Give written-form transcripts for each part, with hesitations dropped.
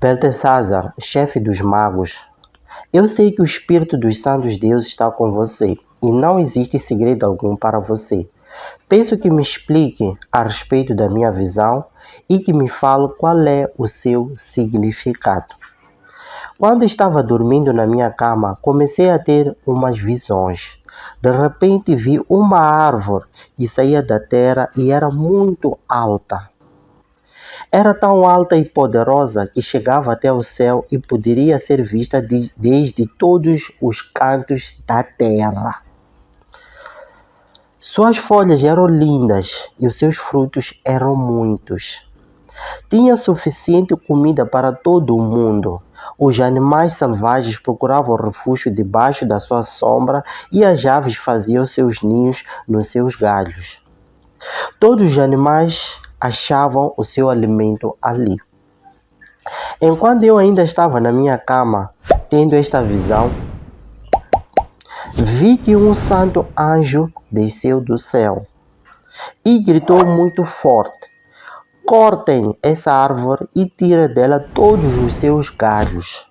Beltesazar, chefe dos magos, eu sei que o Espírito dos Santos Deus está com você e não existe segredo algum para você. Peço que me explique a respeito da minha visão e que me fale qual é o seu significado. Quando estava dormindo na minha cama, comecei a ter umas visões. De repente vi uma árvore que saía da terra e era muito alta. Era tão alta e poderosa que chegava até o céu e poderia ser vista desde todos os cantos da terra. Suas folhas eram lindas e os seus frutos eram muitos. Tinha suficiente comida para todo o mundo. Os animais selvagens procuravam refúgio debaixo da sua sombra e as aves faziam seus ninhos nos seus galhos. Todos os animais achavam o seu alimento ali. Enquanto eu ainda estava na minha cama, tendo esta visão, vi que um santo anjo desceu do céu e gritou muito forte: cortem essa árvore e tira dela todos os seus galhos.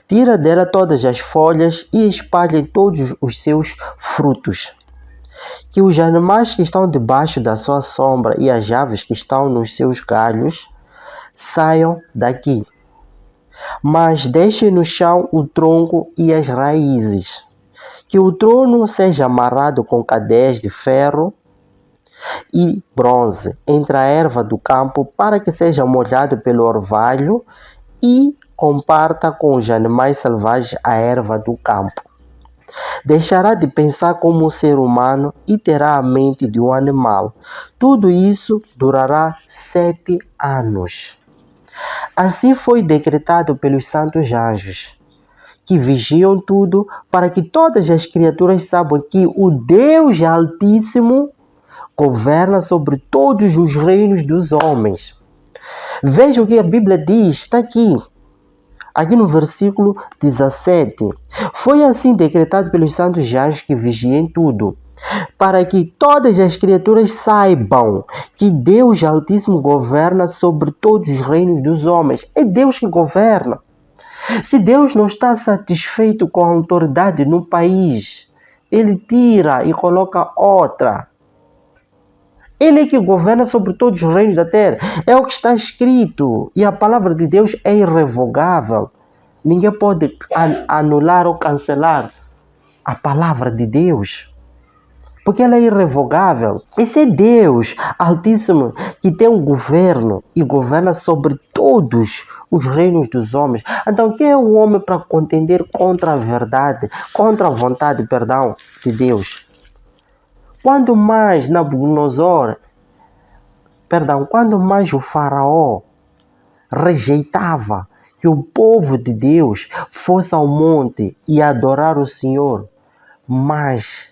Tira dela todas as folhas e espalhem todos os seus frutos. Que os animais que estão debaixo da sua sombra e as aves que estão nos seus galhos saiam daqui. Mas deixem no chão o tronco e as raízes. Que o trono seja amarrado com cadeias de ferro e bronze entre a erva do campo para que seja molhado pelo orvalho e comparta com os animais selvagens a erva do campo. Deixará de pensar como um ser humano e terá a mente de um animal. Tudo isso durará 7 anos. Assim foi decretado pelos santos anjos, que vigiam tudo para que todas as criaturas saibam que o Deus Altíssimo governa sobre todos os reinos dos homens. Veja o que a Bíblia diz, está aqui no versículo 17. Foi assim decretado pelos santos anjos que vigiem tudo, para que todas as criaturas saibam que Deus Altíssimo governa sobre todos os reinos dos homens. É Deus que governa. Se Deus não está satisfeito com a autoridade no país, Ele tira e coloca outra. Ele é que governa sobre todos os reinos da terra. É o que está escrito. E a palavra de Deus é irrevogável. Ninguém pode anular ou cancelar a palavra de Deus, porque ela é irrevogável. Esse é Deus Altíssimo que tem um governo e governa sobre todos os reinos dos homens. Então, quem é o homem para contender contra a verdade, contra a vontade, de Deus? Quando mais Nabucodonosor, quando mais o faraó rejeitava que o povo de Deus fosse ao monte e adorar o Senhor, mas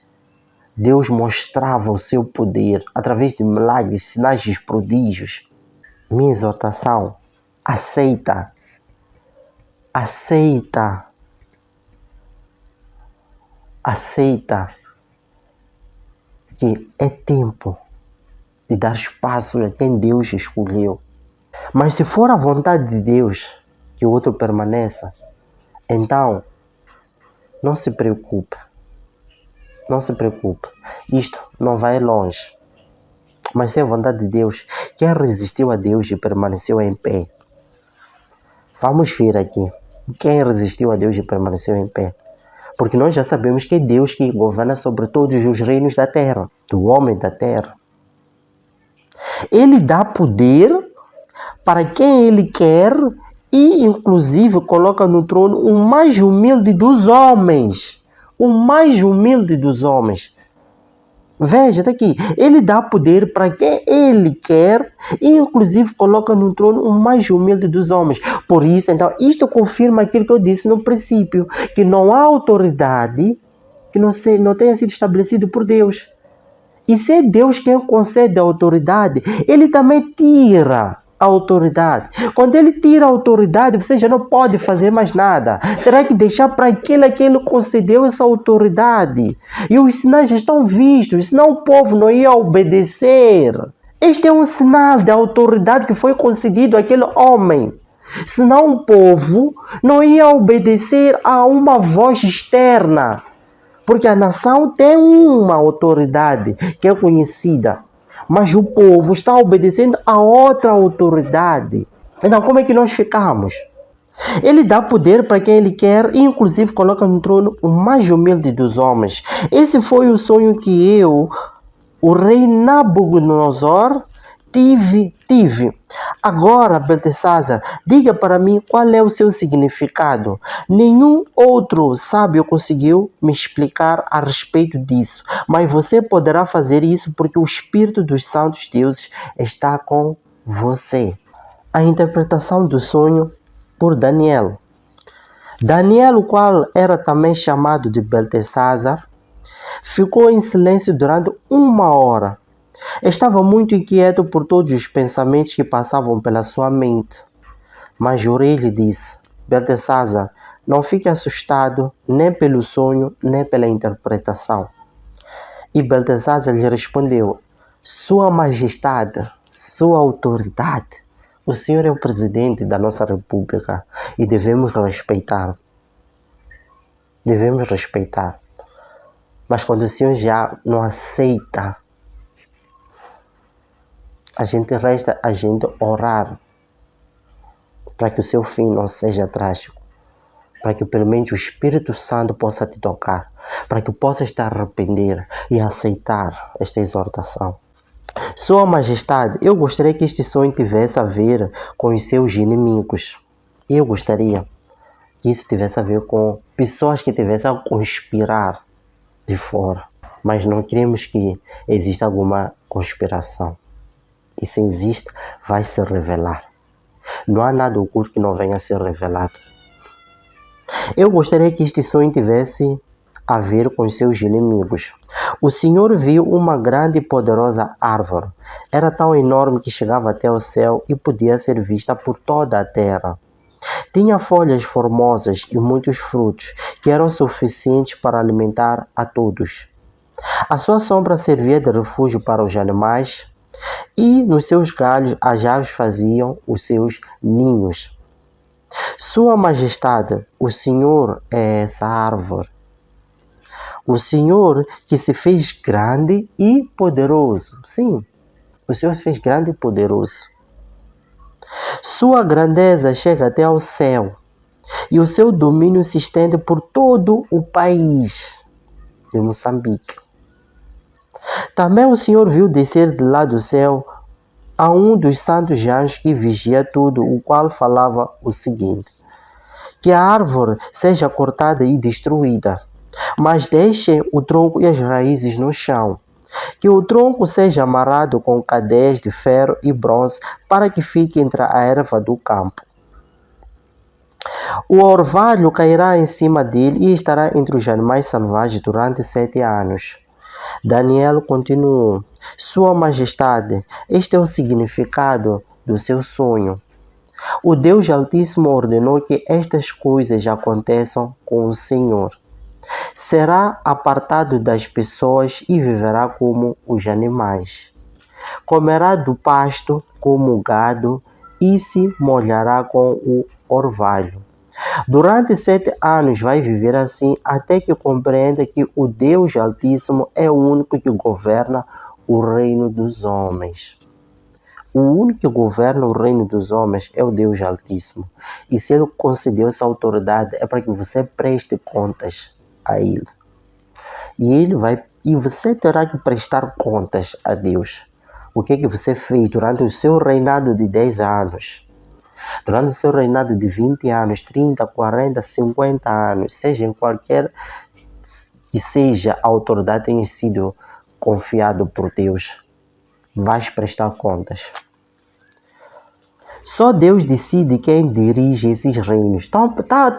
Deus mostrava o seu poder através de milagres, sinais e prodígios. Minha exortação: aceita que é tempo de dar espaço a quem Deus escolheu. Mas se for a vontade de Deus que o outro permaneça, então não se preocupe. Isto não vai longe. Mas se é a vontade de Deus, quem resistiu a Deus e permaneceu em pé? Vamos ver aqui. Quem resistiu a Deus e permaneceu em pé? Porque nós já sabemos que é Deus que governa sobre todos os reinos da terra, do homem da terra. Ele dá poder para quem Ele quer e, inclusive, coloca no trono o mais humilde dos homens. O mais humilde dos homens. Veja, está aqui. Ele dá poder para quem Ele quer e, inclusive, coloca no trono o mais humilde dos homens. Por isso, então, isto confirma aquilo que eu disse no princípio, que não há autoridade que não tenha sido estabelecido por Deus. E se é Deus quem concede a autoridade, Ele também tira a autoridade. Quando Ele tira a autoridade, você já não pode fazer mais nada. Terá que deixar para aquele a quem Ele concedeu essa autoridade. E os sinais já estão vistos, senão o povo não ia obedecer. Este é um sinal da autoridade que foi concedido àquele homem. Senão o povo não ia obedecer a uma voz externa. Porque a nação tem uma autoridade que é conhecida, mas o povo está obedecendo a outra autoridade. Então, como é que nós ficamos? Ele dá poder para quem ele quer e, inclusive, coloca no trono o mais humilde dos homens. Esse foi o sonho que eu, o rei Nabucodonosor, tive. Agora, Beltesazar, diga para mim qual é o seu significado. Nenhum outro sábio conseguiu me explicar a respeito disso, mas você poderá fazer isso porque o Espírito dos Santos Deuses está com você. A interpretação do sonho por Daniel. Daniel, o qual era também chamado de Beltesazar, ficou em silêncio durante 1 hora. Estava muito inquieto por todos os pensamentos que passavam pela sua mente. Mas o rei lhe disse: Beltesazar, não fique assustado nem pelo sonho, nem pela interpretação. E Beltesazar lhe respondeu: Sua Majestade, Sua Autoridade, o senhor é o presidente da nossa república e devemos respeitar. Devemos respeitar. Mas quando o senhor já não aceita, resta a gente orar para que o seu fim não seja trágico, para que pelo menos o Espírito Santo possa te tocar, para que possas te arrepender e aceitar esta exortação. Sua Majestade, eu gostaria que este sonho tivesse a ver com os seus inimigos. Eu gostaria que isso tivesse a ver com pessoas que tivessem a conspirar de fora. Mas não queremos que exista alguma conspiração. E se existe, vai se revelar. Não há nada oculto que não venha a ser revelado. Eu gostaria que este sonho tivesse a ver com os seus inimigos. O Senhor viu uma grande e poderosa árvore. Era tão enorme que chegava até o céu e podia ser vista por toda a terra. Tinha folhas formosas e muitos frutos, que eram suficientes para alimentar a todos. A sua sombra servia de refúgio para os animais, e nos seus galhos as aves faziam os seus ninhos. Sua Majestade, o Senhor é essa árvore. O Senhor que se fez grande e poderoso. Sim, o Senhor se fez grande e poderoso. Sua grandeza chega até ao céu e o seu domínio se estende por todo o país de Moçambique. Também o Senhor viu descer de lá do céu a um dos santos anjos que vigia tudo, o qual falava o seguinte: que a árvore seja cortada e destruída, mas deixem o tronco e as raízes no chão. Que o tronco seja amarrado com cadeias de ferro e bronze para que fique entre a erva do campo. O orvalho cairá em cima dele e estará entre os animais selvagens durante 7 anos. Daniel continuou: Sua Majestade, este é o significado do seu sonho. O Deus Altíssimo ordenou que estas coisas aconteçam com o Senhor. Será apartado das pessoas e viverá como os animais. Comerá do pasto como o gado e se molhará com o orvalho. Durante 7 anos vai viver assim até que compreenda que o Deus Altíssimo é o único que governa o reino dos homens. O único que governa o reino dos homens é o Deus Altíssimo. E se Ele concedeu essa autoridade é para que você preste contas a Ele. E você terá que prestar contas a Deus. O que é que você fez durante o seu reinado de 10 anos? Durante o seu reinado de 20 anos, 30, 40, 50 anos, seja em qualquer que seja a autoridade tenha sido confiado por Deus, vais prestar contas. Só Deus decide quem dirige esses reinos. Tá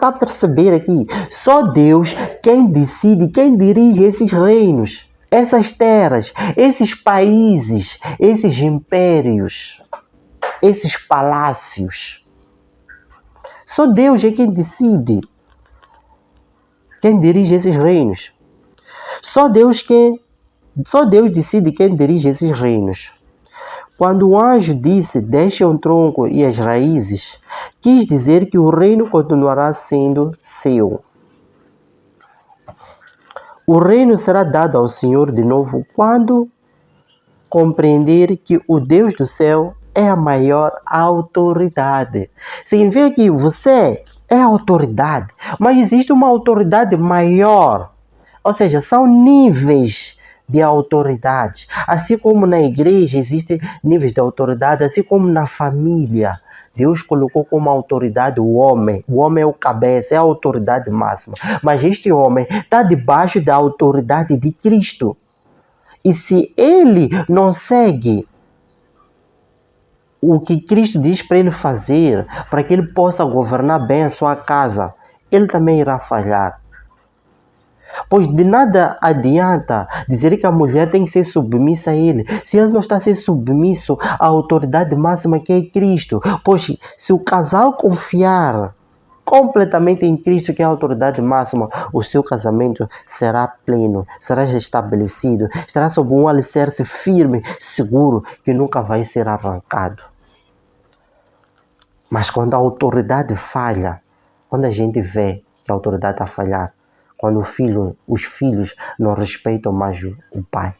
a perceber aqui? Só Deus quem decide quem dirige esses reinos, essas terras, esses países, esses impérios, esses palácios. Só Deus é quem decide quem dirige esses reinos. Só Deus decide quem dirige esses reinos. Quando o anjo disse, deixe o tronco e as raízes, quis dizer que o reino continuará sendo seu. O reino será dado ao Senhor de novo quando compreender que o Deus do céu é a maior autoridade. Significa que você é a autoridade, mas existe uma autoridade maior. Ou seja, são níveis de autoridade. Assim como na igreja existem níveis de autoridade, assim como na família. Deus colocou como autoridade o homem. O homem é o cabeça, é a autoridade máxima. Mas este homem está debaixo da autoridade de Cristo. E se ele não segue o que Cristo diz para ele fazer, para que ele possa governar bem a sua casa, ele também irá falhar. Pois de nada adianta dizer que a mulher tem que ser submissa a ele, se ele não está a ser submisso à autoridade máxima que é Cristo. Pois se o casal confiar completamente em Cristo, que é a autoridade máxima, o seu casamento será pleno, será estabelecido, estará sob um alicerce firme, seguro, que nunca vai ser arrancado. Mas quando a autoridade falha, quando a gente vê que a autoridade está a falhar, quando os filhos não respeitam mais o pai,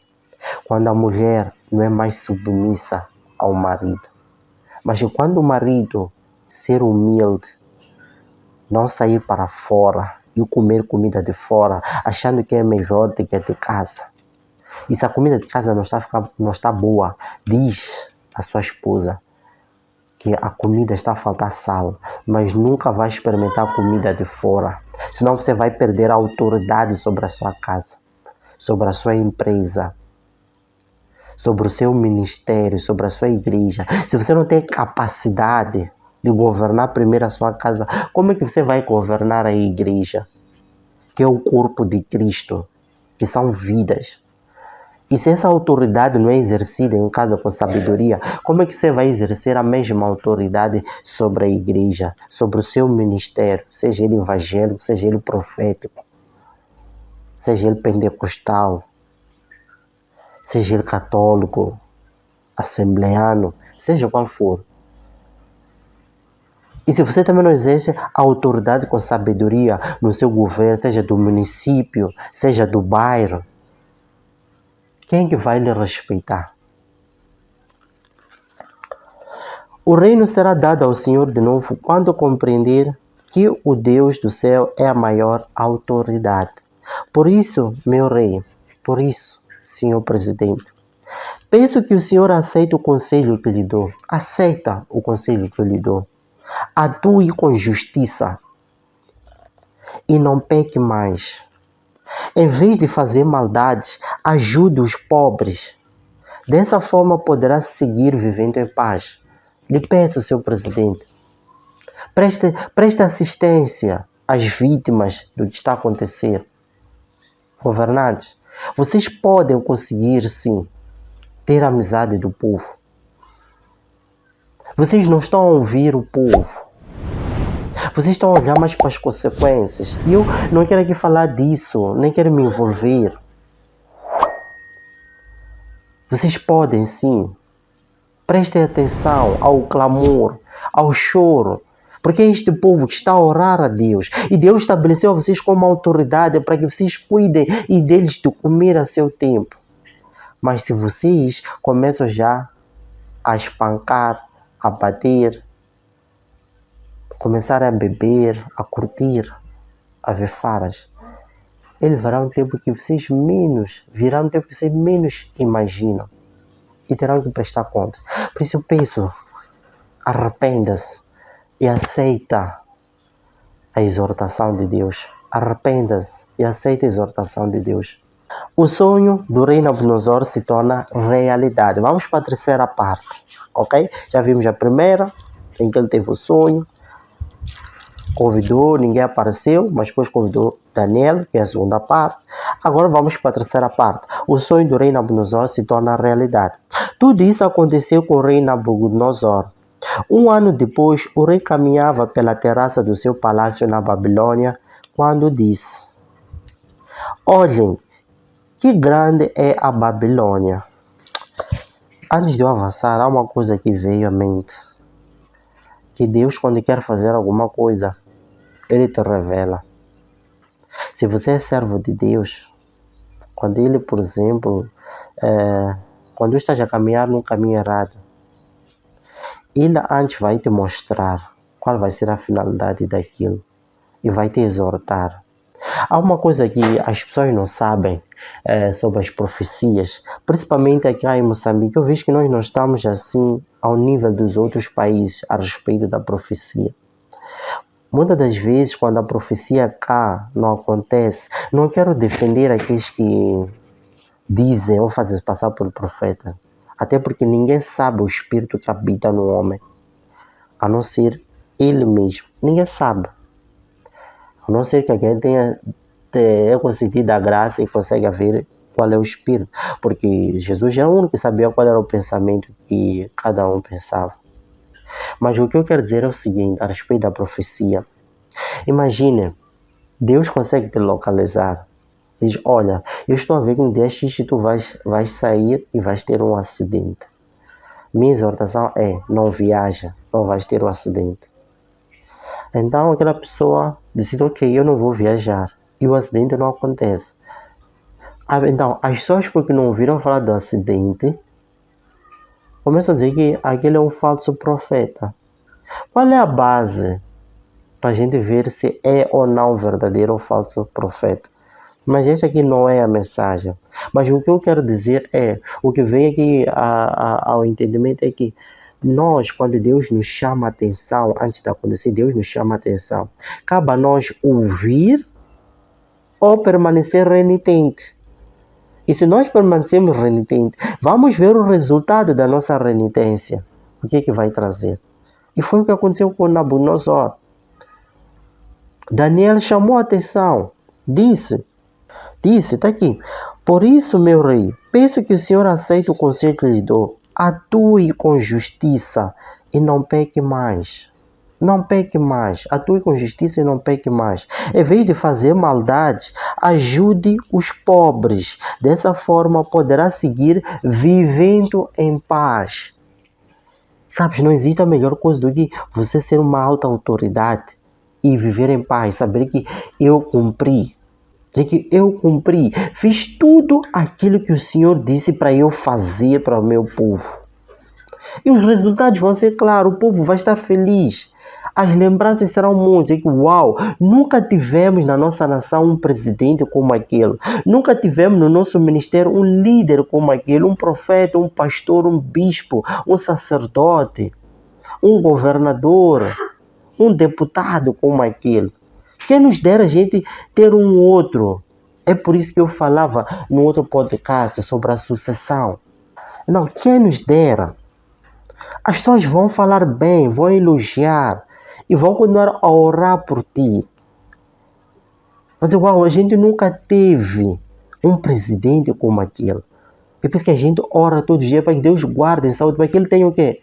quando a mulher não é mais submissa ao marido, mas quando o marido ser humilde, não sair para fora e comer comida de fora, achando que é melhor do que a de casa. E se a comida de casa não está boa, diz à sua esposa que a comida está a faltar sal, mas nunca vai experimentar comida de fora. Senão você vai perder a autoridade sobre a sua casa, sobre a sua empresa, sobre o seu ministério, sobre a sua igreja. Se você não tem capacidade de governar primeiro a sua casa, como é que você vai governar a igreja, que é o corpo de Cristo, que são vidas? E se essa autoridade não é exercida em casa com sabedoria, como é que você vai exercer a mesma autoridade sobre a igreja, sobre o seu ministério, seja ele evangélico, seja ele profético, seja ele pentecostal, seja ele católico, assembleano, seja qual for? E se você também não exerce a autoridade com sabedoria no seu governo, seja do município, seja do bairro, quem é que vai lhe respeitar? O reino será dado ao Senhor de novo quando compreender que o Deus do céu é a maior autoridade. Por isso, meu rei, por isso, senhor presidente, peço que o senhor aceite o conselho que lhe dou. Aceita o conselho que eu lhe dou. Atue com justiça e não peque mais. Em vez de fazer maldades, ajude os pobres. Dessa forma poderá seguir vivendo em paz. Lhe peço, senhor presidente, preste assistência às vítimas do que está a acontecer. Governantes, vocês podem conseguir, sim, ter a amizade do povo. Vocês não estão a ouvir o povo. Vocês estão a olhar mais para as consequências. E eu não quero aqui falar disso, nem quero me envolver. Vocês podem, sim. Prestem atenção ao clamor, ao choro. Porque é este povo que está a orar a Deus. E Deus estabeleceu vocês como autoridade para que vocês cuidem e deles de comer a seu tempo. Mas se vocês começam já a espancar, a bater, começar a beber, a curtir, a ver faras, ele virá um tempo que vocês menos imaginam e terão que prestar conta. Por isso eu peço, arrependa-se e aceita a exortação de Deus. Arrependa-se e aceita a exortação de Deus. O sonho do rei Nabucodonosor se torna realidade. Vamos para a terceira parte, ok? Já vimos a primeira, em que ele teve o sonho, convidou, ninguém apareceu, mas depois convidou Daniel, que é a segunda parte. Agora vamos para a terceira parte. O sonho do rei Nabucodonosor se torna realidade. Tudo isso aconteceu com o rei Nabucodonosor. Um ano depois, o rei caminhava pela terraça do seu palácio na Babilônia, quando disse: olhem, que grande é a Babilônia. Antes de eu avançar, há uma coisa que veio à mente. Que Deus, quando quer fazer alguma coisa, Ele te revela. Se você é servo de Deus, quando Ele, por exemplo, quando estás a caminhar num caminho errado, Ele antes vai te mostrar qual vai ser a finalidade daquilo e vai te exortar. Há uma coisa que as pessoas não sabem sobre as profecias, principalmente aqui em Moçambique. Eu vejo que nós não estamos assim ao nível dos outros países a respeito da profecia. Muitas das vezes, quando a profecia cá não acontece, não quero defender aqueles que dizem ou fazem passar por profeta, até porque ninguém sabe o espírito que habita no homem, a não ser ele mesmo. Ninguém sabe. A não ser que alguém tenha concedido a graça e consegue ver qual é o espírito, porque Jesus era o único que sabia qual era o pensamento que cada um pensava. Mas o que eu quero dizer é o seguinte, a respeito da profecia. Imagine, Deus consegue te localizar. Diz, olha, eu estou a ver que um dia X tu vais sair e vais ter um acidente. Minha exortação é, não viaja, não vais ter um acidente. Então aquela pessoa decide, ok, eu não vou viajar. E o acidente não acontece. Então, as pessoas porque não ouviram falar do acidente, começam a dizer que aquele é um falso profeta. Qual é a base para a gente ver se é ou não verdadeiro ou falso profeta? Mas essa aqui não é a mensagem. Mas o que eu quero dizer é, o que vem aqui ao entendimento é que nós, quando Deus nos chama a atenção, antes de acontecer, Deus nos chama a atenção. Cabe a nós ouvir ou permanecer renitente. E se nós permanecemos renitentes, vamos ver o resultado da nossa renitência. O que vai trazer? E foi o que aconteceu com Nabucodonosor. Daniel chamou a atenção. Disse, está aqui. Por isso, meu rei, peço que o Senhor aceite o conselho que lhe dou. Atue com justiça e não peque mais. Não peque mais. Atue com justiça e não peque mais. Em vez de fazer maldade, ajude os pobres. Dessa forma poderá seguir vivendo em paz. Sabes, não existe a melhor coisa do que você ser uma alta autoridade e viver em paz. Saber que eu cumpri. Fiz tudo aquilo que o Senhor disse para eu fazer para o meu povo. E os resultados vão ser claros, o povo vai estar feliz. As lembranças serão muitas. Uau, nunca tivemos na nossa nação um presidente como aquele. Nunca tivemos no nosso ministério um líder como aquele, um profeta, um pastor, um bispo, um sacerdote, um governador, um deputado como aquele. Quem nos dera a gente ter um outro? É por isso que eu falava no outro podcast sobre a sucessão. Não, quem nos dera? As pessoas vão falar bem, vão elogiar e vão continuar a orar por ti. Mas igual, a gente nunca teve um presidente como aquele. É por isso que a gente ora todo dia para que Deus guarde em saúde, para que ele tenha o quê?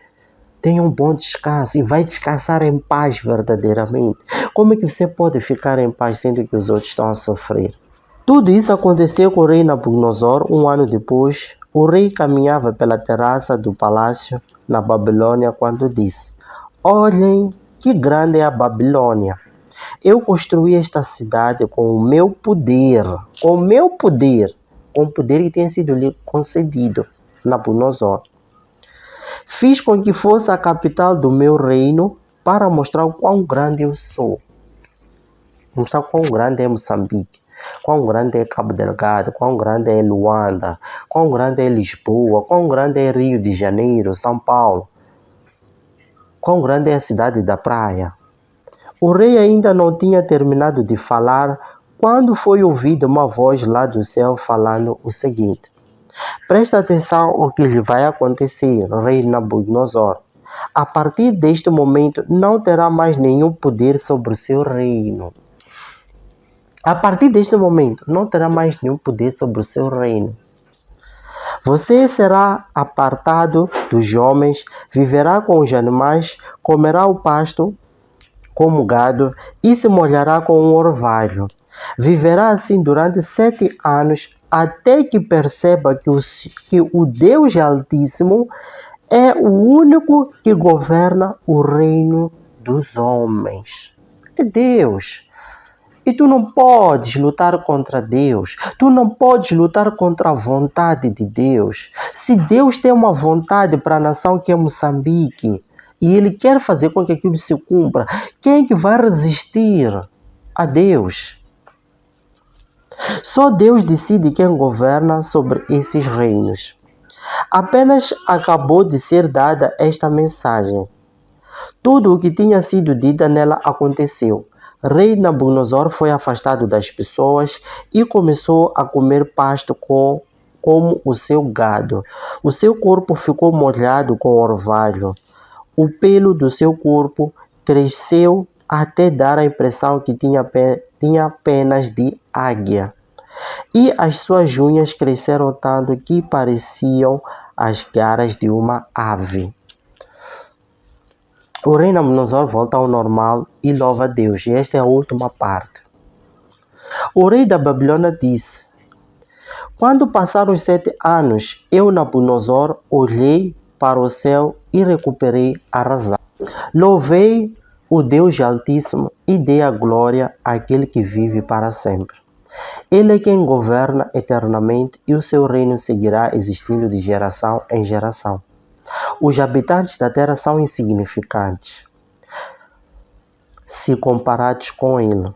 Tenha um bom descanso e vai descansar em paz verdadeiramente. Como é que você pode ficar em paz sendo que os outros estão a sofrer? Tudo isso aconteceu com o rei Nabucodonosor. Um ano depois, o rei caminhava pela terraça do palácio na Babilônia quando disse: olhem que grande é a Babilônia. Eu construí esta cidade com o meu poder, com o poder que tinha sido lhe concedido, Nabucodonosor. Fiz com que fosse a capital do meu reino para mostrar o quão grande eu sou. Mostrar quão grande é Moçambique, quão grande é Cabo Delgado, quão grande é Luanda, quão grande é Lisboa, quão grande é Rio de Janeiro, São Paulo, quão grande é a cidade da praia. O rei ainda não tinha terminado de falar quando foi ouvida uma voz lá do céu falando o seguinte: presta atenção ao que lhe vai acontecer, rei Nabucodonosor. A partir deste momento não terá mais nenhum poder sobre o seu reino. A partir deste momento não terá mais nenhum poder sobre o seu reino. Você será apartado dos homens, viverá com os animais, comerá o pasto como gado e se molhará com um orvalho. Viverá assim durante 7 anos até que perceba que o Deus Altíssimo é o único que governa o reino dos homens. É Deus. E tu não podes lutar contra Deus. Tu não podes lutar contra a vontade de Deus. Se Deus tem uma vontade para a nação que é Moçambique, e Ele quer fazer com que aquilo se cumpra, quem é que vai resistir a Deus? Só Deus decide quem governa sobre esses reinos. Apenas acabou de ser dada esta mensagem. Tudo o que tinha sido dito nela aconteceu. Rei Nabucodonosor foi afastado das pessoas e começou a comer pasto como o seu gado. O seu corpo ficou molhado com orvalho. O pelo do seu corpo cresceu até dar a impressão que tinha penas de águia. E as suas unhas cresceram tanto que pareciam as garras de uma ave. O rei Nabucodonosor volta ao normal e louva a Deus. E esta é a última parte. O rei da Babilônia disse: quando passaram os 7 anos, eu, Nabucodonosor, olhei para o céu e recuperei a razão. Louvei o Deus Altíssimo e dei a glória àquele que vive para sempre. Ele é quem governa eternamente e o seu reino seguirá existindo de geração em geração. Os habitantes da terra são insignificantes se comparados com ele.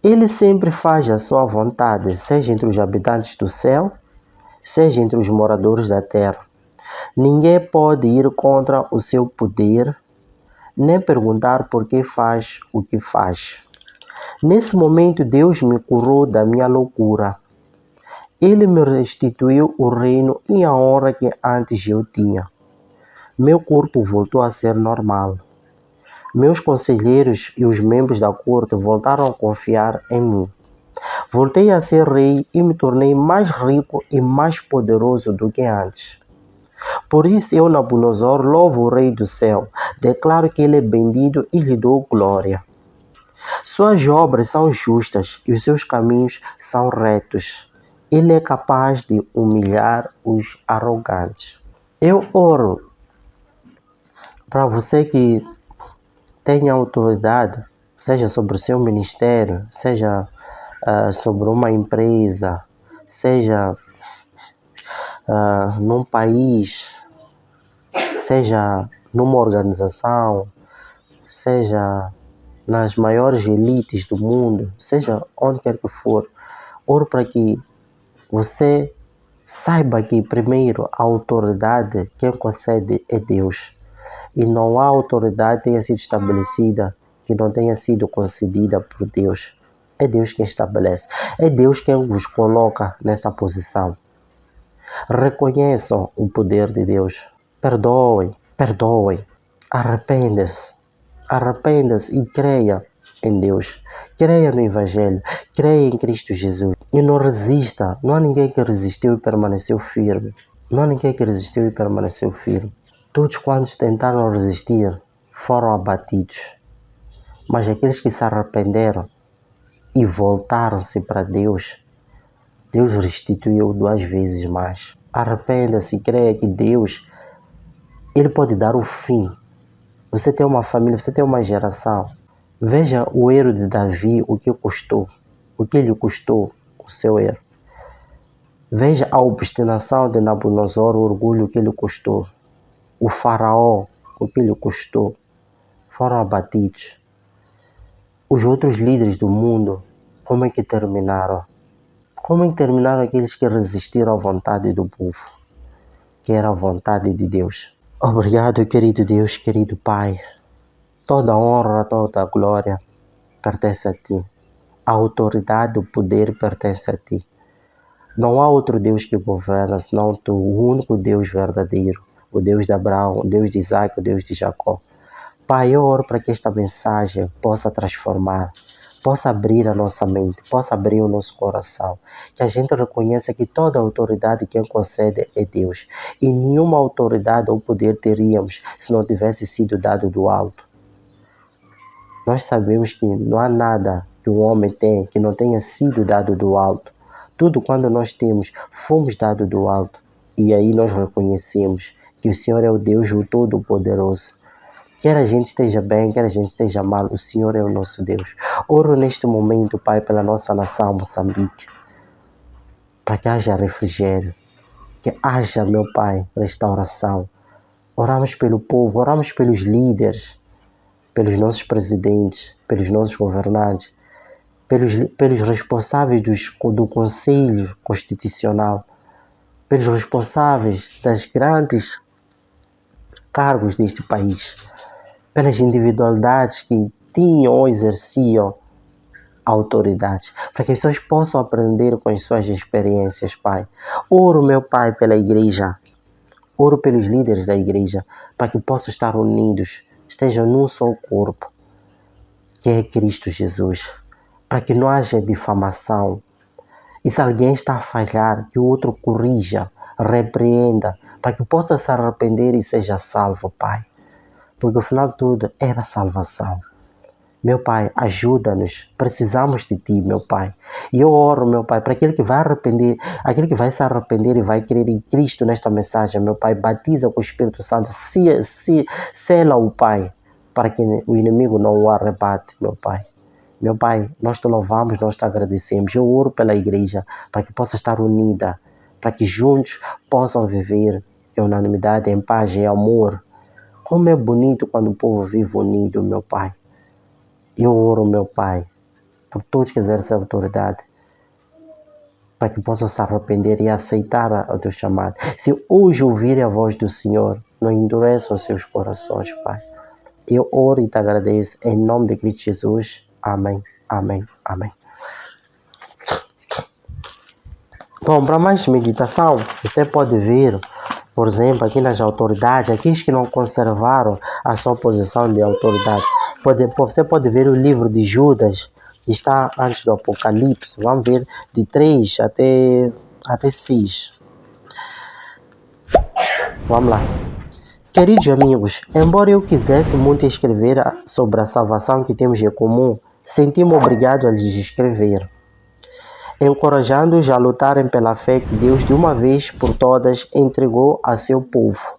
Ele sempre faz a sua vontade, seja entre os habitantes do céu, seja entre os moradores da terra. Ninguém pode ir contra o seu poder, nem perguntar por que faz o que faz. Nesse momento, Deus me curou da minha loucura. Ele me restituiu o reino e a honra que antes eu tinha. Meu corpo voltou a ser normal. Meus conselheiros e os membros da corte voltaram a confiar em mim. Voltei a ser rei e me tornei mais rico e mais poderoso do que antes. Por isso eu, Nabucodonosor, louvo o Rei do céu, declaro que ele é bendito e lhe dou glória. Suas obras são justas e os seus caminhos são retos. Ele é capaz de humilhar os arrogantes. Eu oro para você que tem autoridade, seja sobre o seu ministério, seja sobre uma empresa, seja num país, seja numa organização, seja nas maiores elites do mundo, seja onde quer que for. Oro para que você saiba que primeiro a autoridade quem concede é Deus. E não há autoridade que tenha sido estabelecida que não tenha sido concedida por Deus. É Deus quem estabelece. É Deus quem vos coloca nessa posição. Reconheçam o poder de Deus. Perdoem. Arrependa-se e creia em Deus. Creia no Evangelho. Creia em Cristo Jesus. E não resista. Não há ninguém que resistiu e permaneceu firme. Todos quantos tentaram resistir foram abatidos. Mas aqueles que se arrependeram e voltaram-se para Deus, Deus restituiu 2 vezes mais. Arrependa-se e creia que Deus, Ele pode dar o fim. Você tem uma família, você tem uma geração. Veja o erro de Davi, o que lhe custou o seu erro. Veja a obstinação de Nabucodonosor, o orgulho que lhe custou. O faraó, o que lhe custou, foram abatidos. Os outros líderes do mundo, como é que terminaram? Como é que terminaram aqueles que resistiram à vontade do povo, que era a vontade de Deus? Obrigado, querido Deus, querido Pai. Toda a honra, toda a glória pertence a Ti. A autoridade, o poder pertence a Ti. Não há outro Deus que governa, senão Tu, o único Deus verdadeiro. O Deus de Abraão, o Deus de Isaac, o Deus de Jacó. Pai, eu oro para que esta mensagem possa transformar, possa abrir a nossa mente, possa abrir o nosso coração. Que a gente reconheça que toda autoridade quem concede é Deus. E nenhuma autoridade ou poder teríamos se não tivesse sido dado do alto. Nós sabemos que não há nada que o homem tem que não tenha sido dado do alto. Tudo quando nós temos, fomos dados do alto. E aí nós reconhecemos que o Senhor é o Deus, o Todo-Poderoso. Quer a gente esteja bem, quer a gente esteja mal, o Senhor é o nosso Deus. Oro neste momento, Pai, pela nossa nação, Moçambique, para que haja refrigério, que haja, meu Pai, restauração. Oramos pelo povo, oramos pelos líderes, pelos nossos presidentes, pelos nossos governantes, pelos responsáveis do Conselho Constitucional, pelos responsáveis das grandes cargos deste país, pelas individualidades que tinham ou exerciam a autoridade, para que as pessoas possam aprender com as suas experiências, Pai. Oro, meu Pai, pela igreja, oro pelos líderes da igreja, para que possam estar unidos, estejam num só corpo, que é Cristo Jesus, para que não haja difamação. E se alguém está a falhar, que o outro corrija, repreenda, para que possa se arrepender e seja salvo, Pai. Porque o final de tudo é a salvação. Meu Pai, ajuda-nos. Precisamos de Ti, meu Pai. E eu oro, meu Pai, para aquele que vai arrepender, aquele que vai se arrepender e vai crer em Cristo nesta mensagem, meu Pai, batiza com o Espírito Santo, sela-o, Pai, para que o inimigo não o arrebate, meu Pai. Meu Pai, nós te louvamos, nós te agradecemos. Eu oro pela igreja, para que possa estar unida, para que juntos possam viver em unanimidade, em paz e amor. Como é bonito quando o povo vive unido, meu Pai. Eu oro, meu Pai, por todos que exercem a autoridade, para que possam se arrepender e aceitar o teu chamado. Se hoje ouvirem a voz do Senhor, não endureçam os seus corações, Pai. Eu oro e te agradeço, em nome de Cristo Jesus. Amém, amém, amém. Bom, para mais meditação, você pode ver, por exemplo, aqui nas autoridades, aqueles que não conservaram a sua posição de autoridade. Você pode ver o livro de Judas, que está antes do Apocalipse. Vamos ver de 3 até 6. Vamos lá. Queridos amigos, embora eu quisesse muito escrever sobre a salvação que temos em comum, senti-me obrigado a lhes escrever, encorajando-os a lutarem pela fé que Deus de uma vez por todas entregou a seu povo.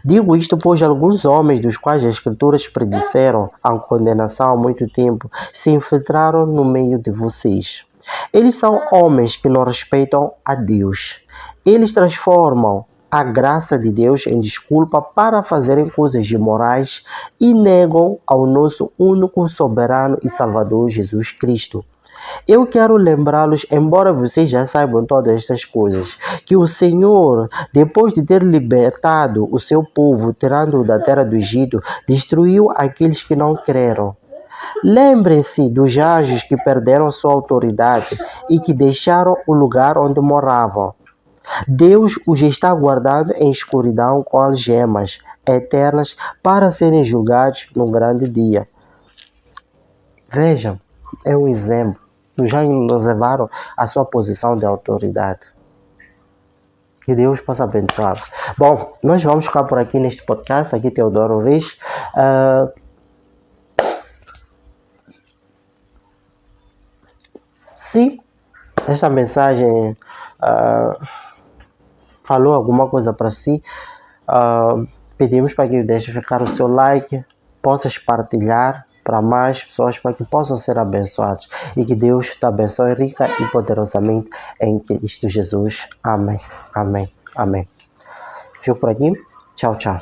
Digo isto pois alguns homens dos quais as Escrituras predisseram a condenação há muito tempo se infiltraram no meio de vocês. Eles são homens que não respeitam a Deus. Eles transformam a graça de Deus em desculpa para fazerem coisas imorais e negam ao nosso único soberano e salvador Jesus Cristo. Eu quero lembrá-los, embora vocês já saibam todas estas coisas, que o Senhor, depois de ter libertado o seu povo, tirando-o da terra do Egito, destruiu aqueles que não creram. Lembrem-se dos anjos que perderam sua autoridade e que deixaram o lugar onde moravam. Deus os está guardando em escuridão com algemas eternas para serem julgados no grande dia. Vejam, é um exemplo. Já nos levaram à sua posição de autoridade. Que Deus possa abençoar. Bom, nós vamos ficar por aqui neste podcast. Aqui Teodoro Reis. Se esta mensagem falou alguma coisa para si, pedimos para que deixe ficar o seu like, possas partilhar para mais pessoas, para que possam ser abençoados. E que Deus te abençoe rica e poderosamente em Cristo Jesus. Amém, amém, amém. Fico por aqui. Tchau, tchau.